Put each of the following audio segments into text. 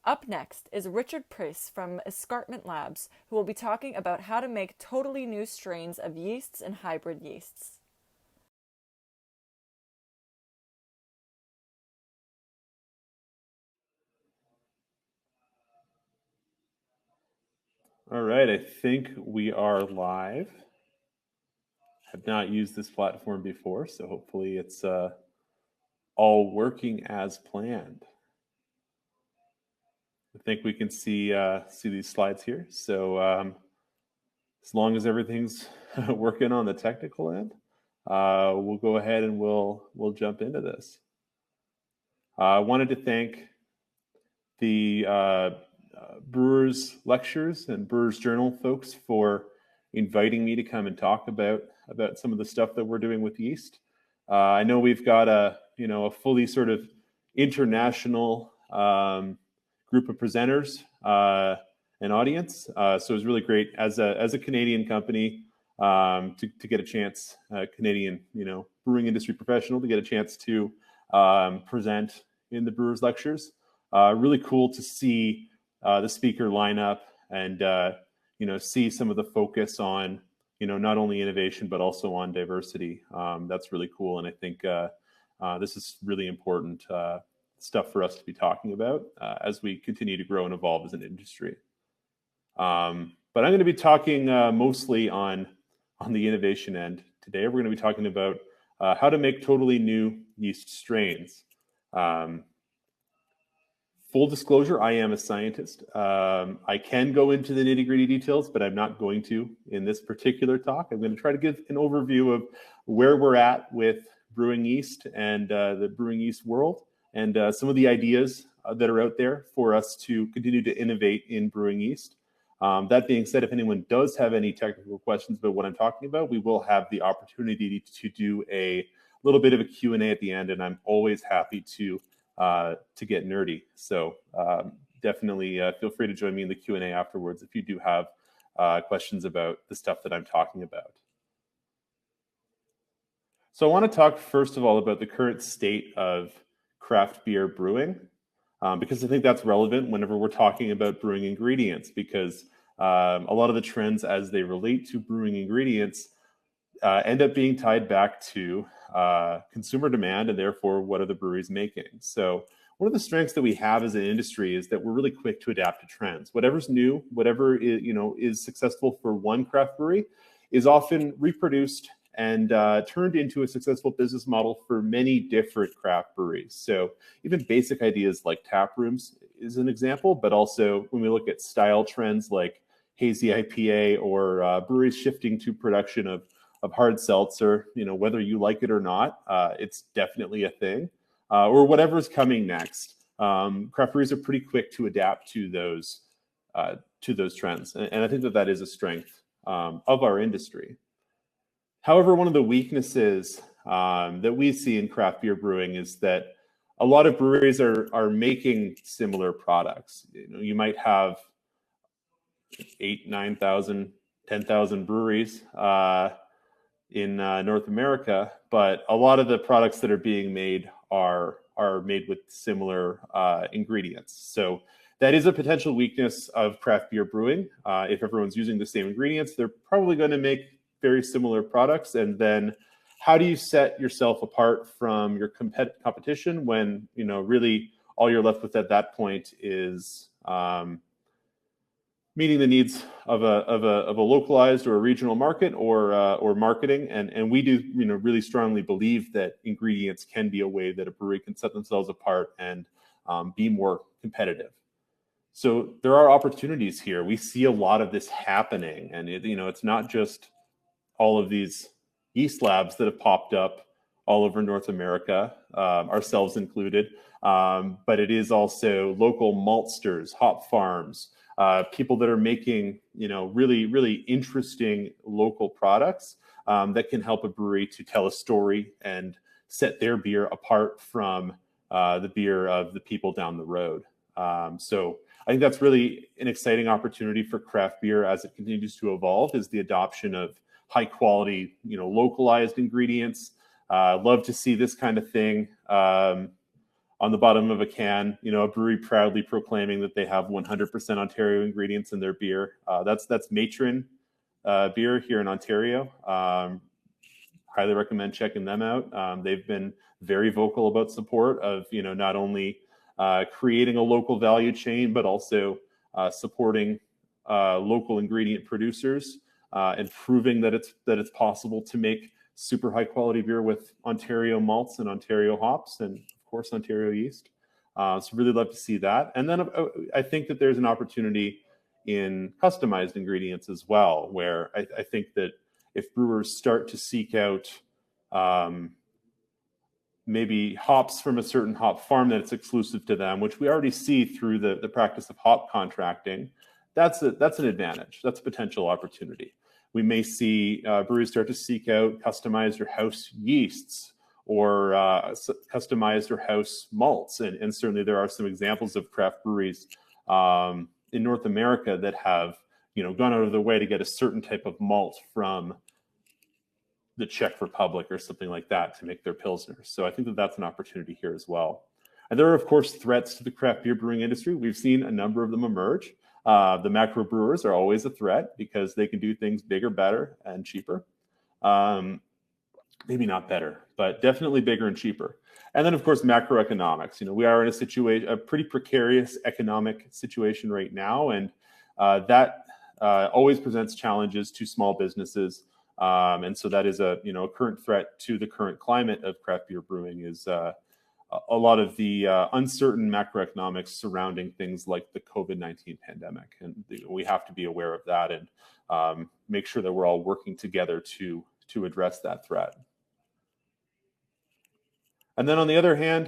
Up next is Richard Price from Escarpment Labs, who will be talking about how to make totally new strains of yeasts and hybrid yeasts. All right, I think we are live. Have not used this platform before, so hopefully it's all working as planned. I think we can see these slides here. So as long as everything's working on the technical end, we'll go ahead and we'll jump into this. I wanted to thank the Brewers lectures and Brewers Journal folks for inviting me to come and talk about some of the stuff that we're doing with yeast. I know we've got a fully sort of international group of presenters and audience, so it was really great as a Canadian company to get a chance, Canadian brewing industry professional, to get a chance to present in the Brewers lectures. Really cool to see the speaker lineup and see some of the focus on not only innovation but also on diversity. That's really cool, and I think this is really important stuff for us to be talking about as we continue to grow and evolve as an industry. But I'm going to be talking mostly on the innovation end today. We're going to be talking about how to make totally new yeast strains. Full disclosure, I am a scientist. I can go into the nitty-gritty details, but I'm not going to in this particular talk. I'm going to try to give an overview of where we're at with brewing yeast and the brewing yeast world, and some of the ideas that are out there for us to continue to innovate in brewing yeast. That being said, if anyone does have any technical questions about what I'm talking about, we will have the opportunity to do a little bit of a Q&A at the end, and I'm always happy to get nerdy. So definitely feel free to join me in the Q&A afterwards if you do have questions about the stuff that I'm talking about. So I want to talk first of all about the current state of craft beer brewing, because I think that's relevant whenever we're talking about brewing ingredients, because a lot of the trends as they relate to brewing ingredients end up being tied back to consumer demand, and therefore what are the breweries making. So one of the strengths that we have as an industry is that we're really quick to adapt to trends. Whatever's new, whatever is successful for one craft brewery is often reproduced and turned into a successful business model for many different craft breweries. So even basic ideas like tap rooms is an example, but also when we look at style trends like hazy IPA or breweries shifting to production of hard seltzer, whether you like it or not, it's definitely a thing. Or whatever's coming next. Craft breweries are pretty quick to adapt to those trends, and I think that is a strength of our industry. However, one of the weaknesses that we see in craft beer brewing is that a lot of breweries are making similar products. You might have 8,000, 9,000, 10,000 breweries in North America, but a lot of the products that are being made are made with similar ingredients. So that is a potential weakness of craft beer brewing. If everyone's using the same ingredients, they're probably going to make very similar products. And then how do you set yourself apart from your competition when really all you're left with at that point is meeting the needs of a localized or a regional market or marketing, and we do really strongly believe that ingredients can be a way that a brewery can set themselves apart and be more competitive. So there are opportunities here. We see a lot of this happening, and it's not just all of these yeast labs that have popped up all over North America, ourselves included, but it is also local maltsters, hop farms, people that are making really, really interesting local products that can help a brewery to tell a story and set their beer apart from the beer of the people down the road. So I think that's really an exciting opportunity for craft beer as it continues to evolve, is the adoption of high quality, localized ingredients. Love to see this kind of thing on the bottom of a can, a brewery proudly proclaiming that they have 100% Ontario ingredients in their beer. That's Matron beer here in Ontario. Highly recommend checking them out. They've been very vocal about support of, not only creating a local value chain, but also supporting local ingredient producers and proving that it's possible to make super high quality beer with Ontario malts and Ontario hops and of course Ontario yeast. So really love to see that. And then I think that there's an opportunity in customized ingredients as well, where I think that if brewers start to seek out maybe hops from a certain hop farm that's exclusive to them, which we already see through the practice of hop contracting, that's an advantage. That's a potential opportunity. We may see breweries start to seek out customized or house yeasts or customized or house malts. And certainly there are some examples of craft breweries in North America that have gone out of their way to get a certain type of malt from the Czech Republic or something like that to make their pilsners. So I think that that's an opportunity here as well. And there are, of course, threats to the craft beer brewing industry. We've seen a number of them emerge. The macro brewers are always a threat because they can do things bigger, better, and cheaper. Maybe not better, but definitely bigger and cheaper. And then, of course, macroeconomics. We are in a pretty precarious economic situation right now, and that always presents challenges to small businesses. And so that is a current threat to the current climate of craft beer brewing is a lot of the uncertain macroeconomics surrounding things like the COVID-19 pandemic. And we have to be aware of that and make sure that we're all working together to address that threat. And then on the other hand,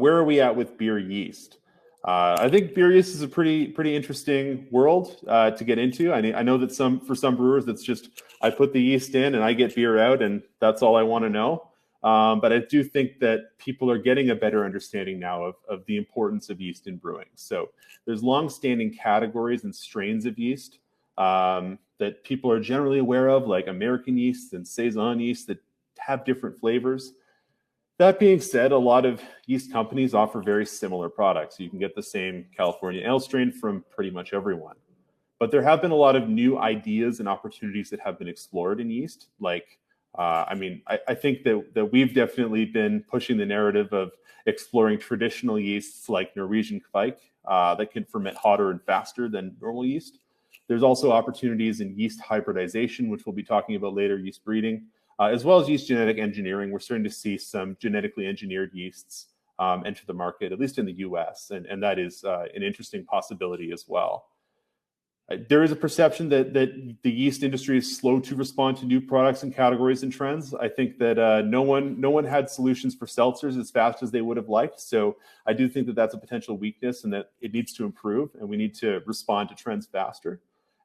where are we at with beer yeast? I think beer yeast is a pretty interesting world to get into. I know that for some brewers, it's just I put the yeast in and I get beer out, and that's all I want to know. But I do think that people are getting a better understanding now of the importance of yeast in brewing. So there's long-standing categories and strains of yeast that people are generally aware of, like American yeast and Saison yeast that have different flavors. That being said, a lot of yeast companies offer very similar products. You can get the same California ale strain from pretty much everyone. But there have been a lot of new ideas and opportunities that have been explored in yeast. Like, I think that we've definitely been pushing the narrative of exploring traditional yeasts like Norwegian Kvike that can ferment hotter and faster than normal yeast. There's also opportunities in yeast hybridization, which we'll be talking about later, yeast breeding. As well as yeast genetic engineering. We're starting to see some genetically engineered yeasts enter the market, at least in the US, and that is an interesting possibility as well. There is a perception that the yeast industry is slow to respond to new products and categories and trends. I think that no one had solutions for seltzers as fast as they would have liked. So I do think that that's a potential weakness and that it needs to improve, and we need to respond to trends faster.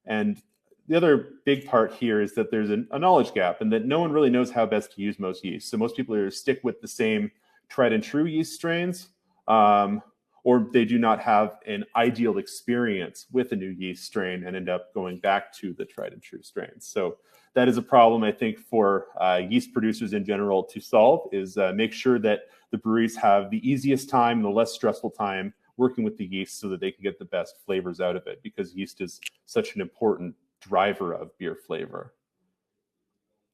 And the other big part here is that there's a knowledge gap and that no one really knows how best to use most yeast. So most people either stick with the same tried and true yeast strains, or they do not have an ideal experience with a new yeast strain and end up going back to the tried and true strains. So that is a problem, I think, for yeast producers in general to solve, is make sure that the breweries have the easiest time, the less stressful time working with the yeast so that they can get the best flavors out of it, because yeast is such an important driver of beer flavor.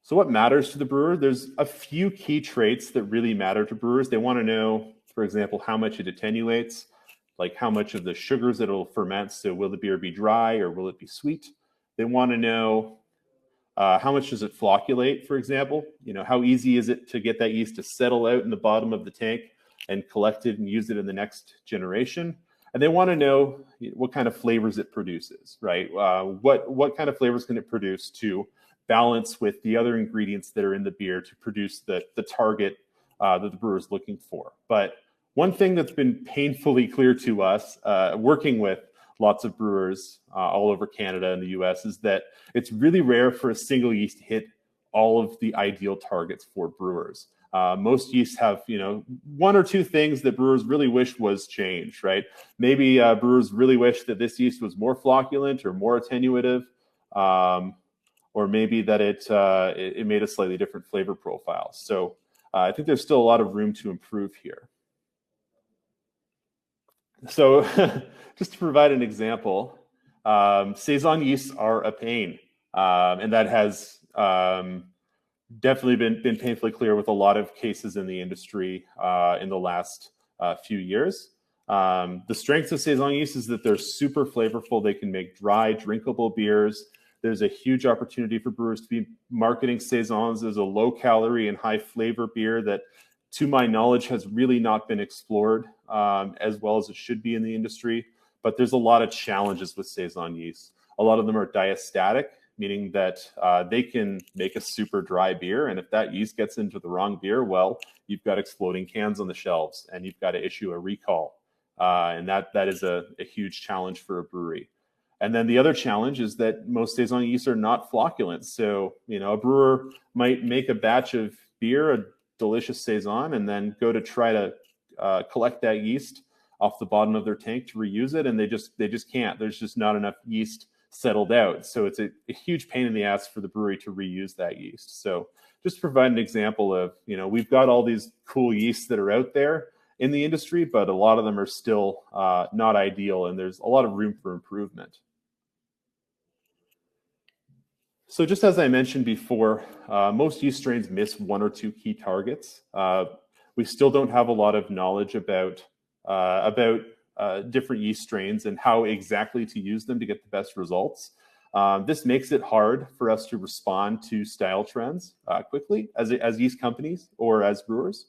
So what matters to the brewer? There's a few key traits that really matter to brewers. They want to know, for example, how much it attenuates, like how much of the sugars that it'll ferment. So will the beer be dry or will it be sweet? They want to know how much does it flocculate, for example? How easy is it to get that yeast to settle out in the bottom of the tank and collect it and use it in the next generation? And they want to know what kind of flavors it produces, right? What kind of flavors can it produce to balance with the other ingredients that are in the beer to produce the target that the brewer is looking for. But one thing that's been painfully clear to us, working with lots of brewers all over Canada and the US, is that it's really rare for a single yeast to hit all of the ideal targets for brewers. Most yeasts have, one or two things that brewers really wish was changed, right? Maybe brewers really wish that this yeast was more flocculent or more attenuative, or maybe that it made a slightly different flavor profile. So I think there's still a lot of room to improve here. So just to provide an example, Saison yeasts are a pain, and that has definitely been painfully clear with a lot of cases in the industry in the last few years. The strengths of Saison yeast is that they're super flavorful. They can make dry, drinkable beers. There's a huge opportunity for brewers to be marketing Saisons as a low-calorie and high-flavor beer that, to my knowledge, has really not been explored as well as it should be in the industry. But there's a lot of challenges with Saison yeast. A lot of them are diastatic, meaning that they can make a super dry beer. And if that yeast gets into the wrong beer, well, you've got exploding cans on the shelves and you've got to issue a recall. And that is a huge challenge for a brewery. And then the other challenge is that most Saison yeasts are not flocculants. So, a brewer might make a batch of beer, a delicious Saison, and then go to try to collect that yeast off the bottom of their tank to reuse it. And they just can't. There's just not enough yeast settled out. So it's a huge pain in the ass for the brewery to reuse that yeast. So just to provide an example of, we've got all these cool yeasts that are out there in the industry, but a lot of them are still not ideal, and there's a lot of room for improvement. So just as I mentioned before, most yeast strains miss one or two key targets. We still don't have a lot of knowledge about different yeast strains and how exactly to use them to get the best results. This makes it hard for us to respond to style trends quickly as yeast companies or as brewers.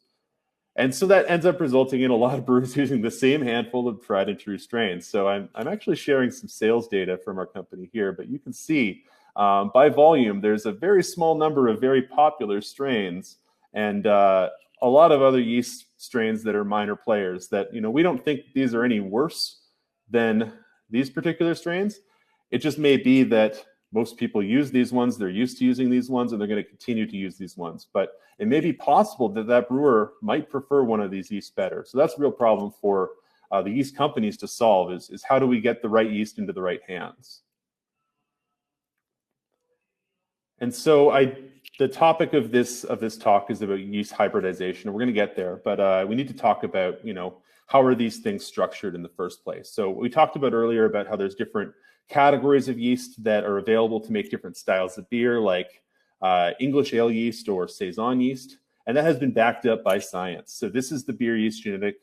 And so that ends up resulting in a lot of brewers using the same handful of tried and true strains. So I'm actually sharing some sales data from our company here, but you can see by volume, there's a very small number of very popular strains and a lot of other yeast strains that are minor players that, we don't think these are any worse than these particular strains. It just may be that most people use these ones, they're used to using these ones, and they're going to continue to use these ones. But it may be possible that brewer might prefer one of these yeasts better. So that's a real problem for the yeast companies to solve is how do we get the right yeast into the right hands? And so the topic of this talk is about yeast hybridization, and we're going to get there, but we need to talk about, how are these things structured in the first place? So we talked about earlier about how there's different categories of yeast that are available to make different styles of beer, like English ale yeast or Saison yeast, and that has been backed up by science. So this is the beer yeast genetic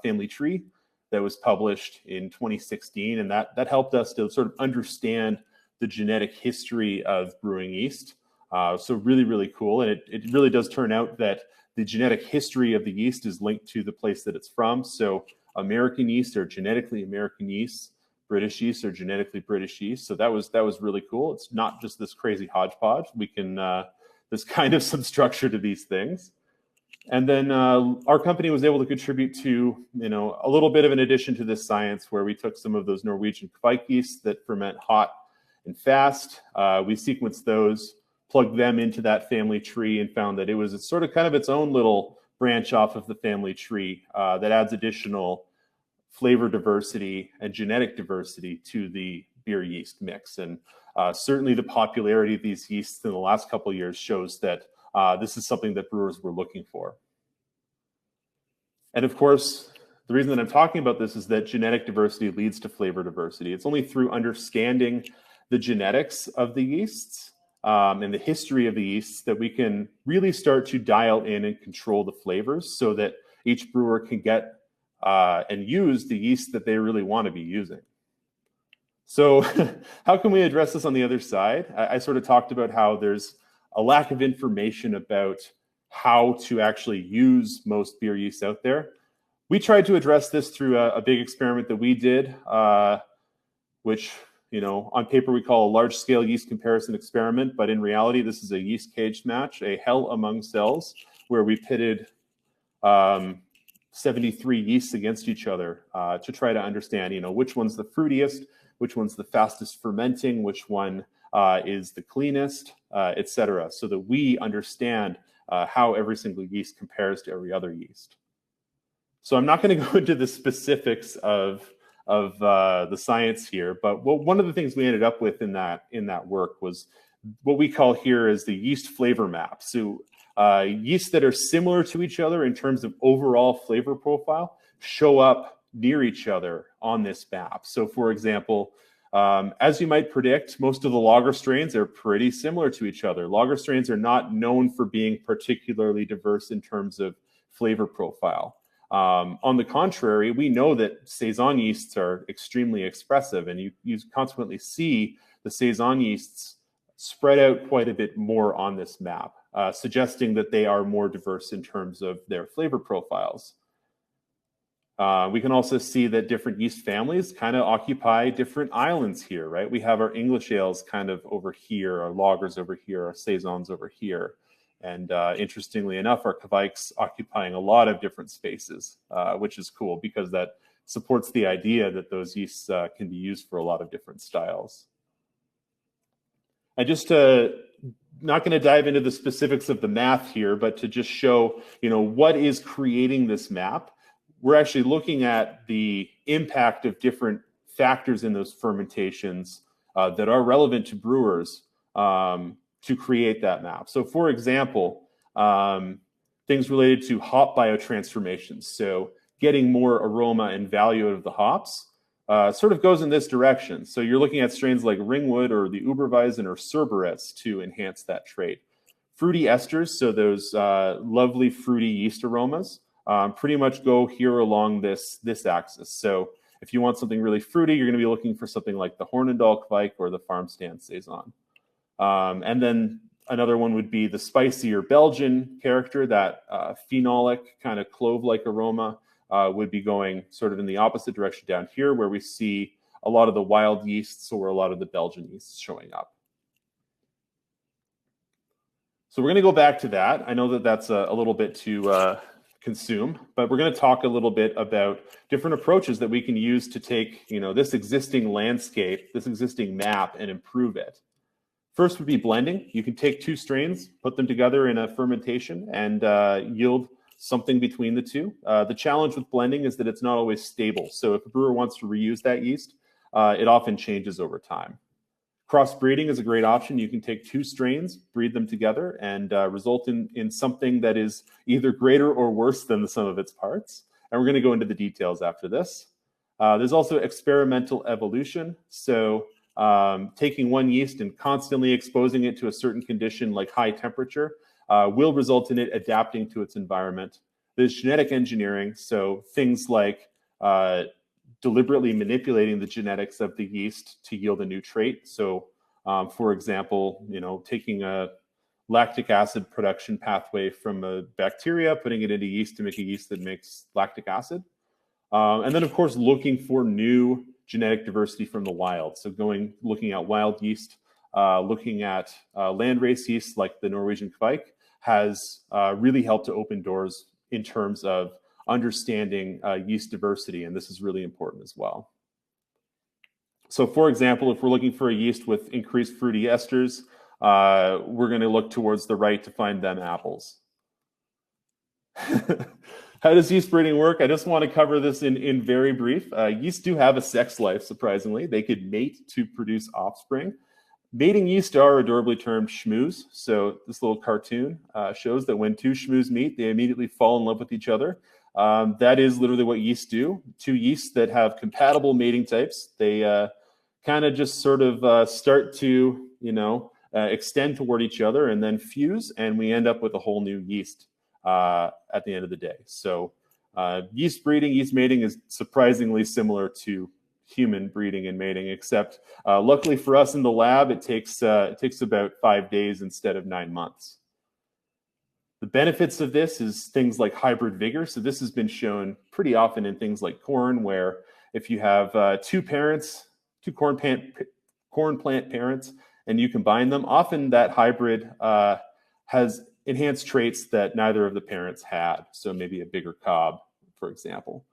family tree that was published in 2016, and that helped us to sort of understand the genetic history of brewing yeast. So really, really cool. And it really does turn out that the genetic history of the yeast is linked to the place that it's from. So American yeast are genetically American yeasts. British yeasts are genetically British yeast. So that was really cool. It's not just this crazy hodgepodge. We can, there's kind of some structure to these things. And then our company was able to contribute to, a little bit of an addition to this science where we took some of those Norwegian Kvike yeasts that ferment hot and fast. We sequenced those, plugged them into that family tree, and found that it was sort of kind of its own little branch off of the family tree that adds additional flavor diversity and genetic diversity to the beer yeast mix. And certainly the popularity of these yeasts in the last couple of years shows that this is something that brewers were looking for. And of course, the reason that I'm talking about this is that genetic diversity leads to flavor diversity. It's only through understanding the genetics of the yeasts and the history of the yeasts that we can really start to dial in and control the flavors so that each brewer can get and use the yeast that they really want to be using. So how can we address this on the other side? I sort of talked about how there's a lack of information about how to actually use most beer yeasts out there. We tried to address this through a big experiment that we did, which, on paper we call a large-scale yeast comparison experiment, but in reality, this is a yeast cage match, a hell among cells, where we pitted 73 yeasts against each other to try to understand, which one's the fruitiest, which one's the fastest fermenting, which one is the cleanest, et cetera, so that we understand how every single yeast compares to every other yeast. So I'm not going to go into the specifics of the science here, but one of the things we ended up with in that work was what we call here is the yeast flavor map. So yeasts that are similar to each other in terms of overall flavor profile show up near each other on this map. So for example, as you might predict, most of the lager strains are pretty similar to each other. Lager strains are not known for being particularly diverse in terms of flavor profile. On the contrary, we know that Saison yeasts are extremely expressive, and you consequently see the Saison yeasts spread out quite a bit more on this map, suggesting that they are more diverse in terms of their flavor profiles. We can also see that different yeast families kind of occupy different islands here, right? We have our English ales kind of over here, our lagers over here, our Saisons over here. And interestingly enough, our Kveiks occupying a lot of different spaces, which is cool because that supports the idea that those yeasts can be used for a lot of different styles. I just not going to dive into the specifics of the math here, but to just show, what is creating this map. We're actually looking at the impact of different factors in those fermentations that are relevant to brewers to create that map. So for example, things related to hop biotransformations. So getting more aroma and value out of the hops sort of goes in this direction. So you're looking at strains like Ringwood or the Uberweisen or Cerberus to enhance that trait. Fruity esters, so those lovely fruity yeast aromas, pretty much go here along this axis. So if you want something really fruity, you're going to be looking for something like the Hornindal Kveik or the Farmstand Saison. And then another one would be the spicier Belgian character, that phenolic kind of clove-like aroma would be going sort of in the opposite direction down here, where we see a lot of the wild yeasts or a lot of the Belgian yeasts showing up. So we're going to go back to that. I know that that's a little bit to consume, but we're going to talk a little bit about different approaches that we can use to take, this existing landscape, this existing map, and improve it. First would be blending. You can take two strains, put them together in a fermentation, and yield something between the two. The challenge with blending is that it's not always stable. So if a brewer wants to reuse that yeast, it often changes over time. Crossbreeding is a great option. You can take two strains, breed them together, and result in something that is either greater or worse than the sum of its parts. And we're going to go into the details after this. There's also experimental evolution. So taking one yeast and constantly exposing it to a certain condition like high temperature will result in it adapting to its environment. There's genetic engineering. So things like deliberately manipulating the genetics of the yeast to yield a new trait. So, for example, taking a lactic acid production pathway from a bacteria, putting it into yeast to make a yeast that makes lactic acid. And then, of course, looking for new genetic diversity from the wild. So looking at wild yeast, looking at landrace yeast like the Norwegian Kveik has really helped to open doors in terms of understanding yeast diversity, and this is really important as well. So for example, if we're looking for a yeast with increased fruity esters, we're going to look towards the right to find them apples. How does yeast breeding work? I just want to cover this in very brief. Yeast do have a sex life, surprisingly. They could mate to produce offspring. Mating yeast are adorably termed shmoos. So this little cartoon shows that when two shmoos meet, they immediately fall in love with each other. That is literally what yeast do. Two yeasts that have compatible mating types, they kind of just sort of start to, extend toward each other and then fuse, and we end up with a whole new yeast at the end of the day. So yeast breeding, yeast mating is surprisingly similar to human breeding and mating, except luckily for us in the lab, it takes about 5 days instead of 9 months. The benefits of this is things like hybrid vigor. So this has been shown pretty often in things like corn, where if you have two corn plant parents, and you combine them, often that hybrid has enhanced traits that neither of the parents had. So maybe a bigger cob, for example.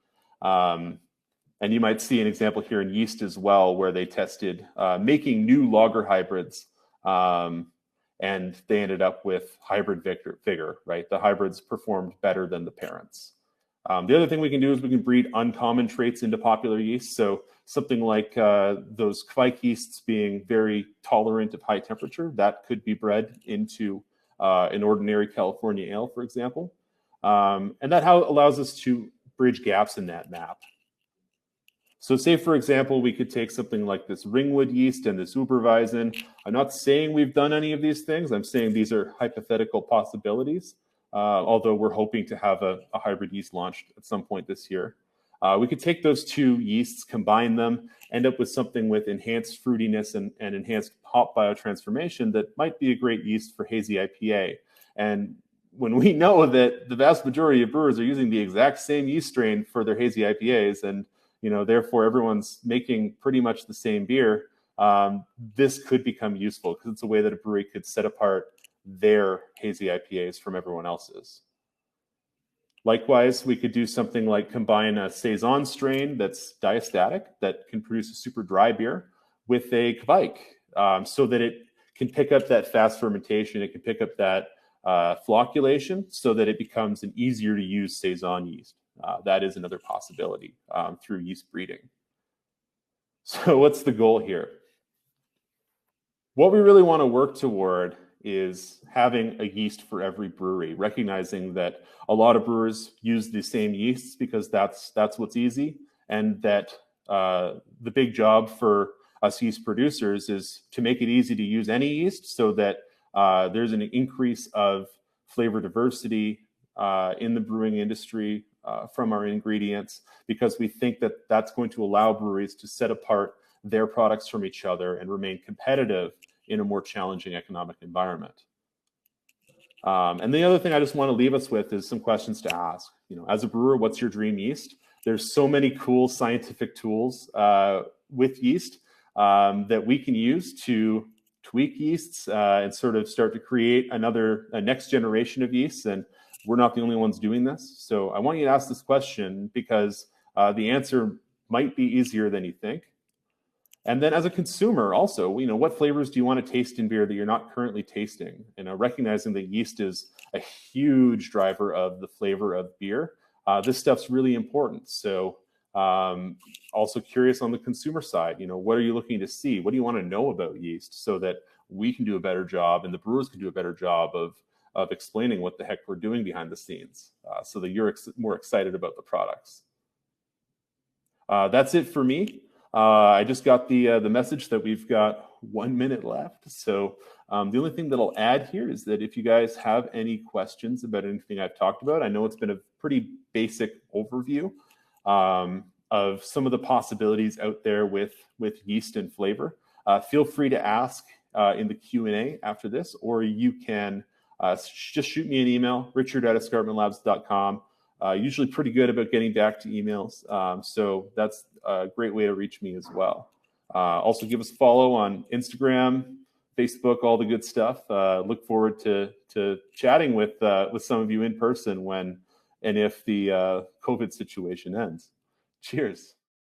And you might see an example here in yeast as well, where they tested making new lager hybrids, and they ended up with hybrid vigor, right? The hybrids performed better than the parents. The other thing we can do is we can breed uncommon traits into popular yeast. So something like those Kveik yeasts being very tolerant of high temperature, that could be bred into an ordinary California ale, for example. And that allows us to bridge gaps in that map. So say, for example, we could take something like this ringwood yeast and this Uberweizen. I'm not saying we've done any of these things. I'm saying these are hypothetical possibilities, although we're hoping to have a hybrid yeast launched at some point this year. We could take those two yeasts, combine them, end up with something with enhanced fruitiness and enhanced hop biotransformation that might be a great yeast for hazy IPA. And when we know that the vast majority of brewers are using the exact same yeast strain for their hazy IPAs, and therefore everyone's making pretty much the same beer, this could become useful because it's a way that a brewery could set apart their hazy IPAs from everyone else's. Likewise, we could do something like combine a Saison strain that's diastatic, that can produce a super dry beer, with a Kvike, so that it can pick up that fast fermentation, it can pick up that flocculation, so that it becomes an easier to use Saison yeast. That is another possibility through yeast breeding. So what's the goal here? What we really want to work toward is having a yeast for every brewery, recognizing that a lot of brewers use the same yeasts because that's what's easy, and that the big job for us yeast producers is to make it easy to use any yeast, so that there's an increase of flavor diversity in the brewing industry from our ingredients, because we think that that's going to allow breweries to set apart their products from each other and remain competitive in a more challenging economic environment. And the other thing I just want to leave us with is some questions to ask. As a brewer, what's your dream yeast? There's so many cool scientific tools with yeast that we can use to tweak yeasts and sort of start to create a next generation of yeasts. And we're not the only ones doing this. So I want you to ask this question because the answer might be easier than you think. And then as a consumer also, what flavors do you want to taste in beer that you're not currently tasting? Recognizing that yeast is a huge driver of the flavor of beer. This stuff's really important. So also curious on the consumer side, what are you looking to see? What do you want to know about yeast so that we can do a better job and the brewers can do a better job of explaining what the heck we're doing behind the scenes so that you're more excited about the products. That's it for me. I just got the message that we've got 1 minute left. So the only thing that I'll add here is that if you guys have any questions about anything I've talked about, I know it's been a pretty basic overview of some of the possibilities out there with yeast and flavor. Feel free to ask in the Q&A after this, or you can just shoot me an email, richard@escarpmentlabs.com. Usually pretty good about getting back to emails. So that's a great way to reach me as well. Also give us a follow on Instagram, Facebook, all the good stuff. Look forward to chatting with some of you in person when and if the COVID situation ends. Cheers.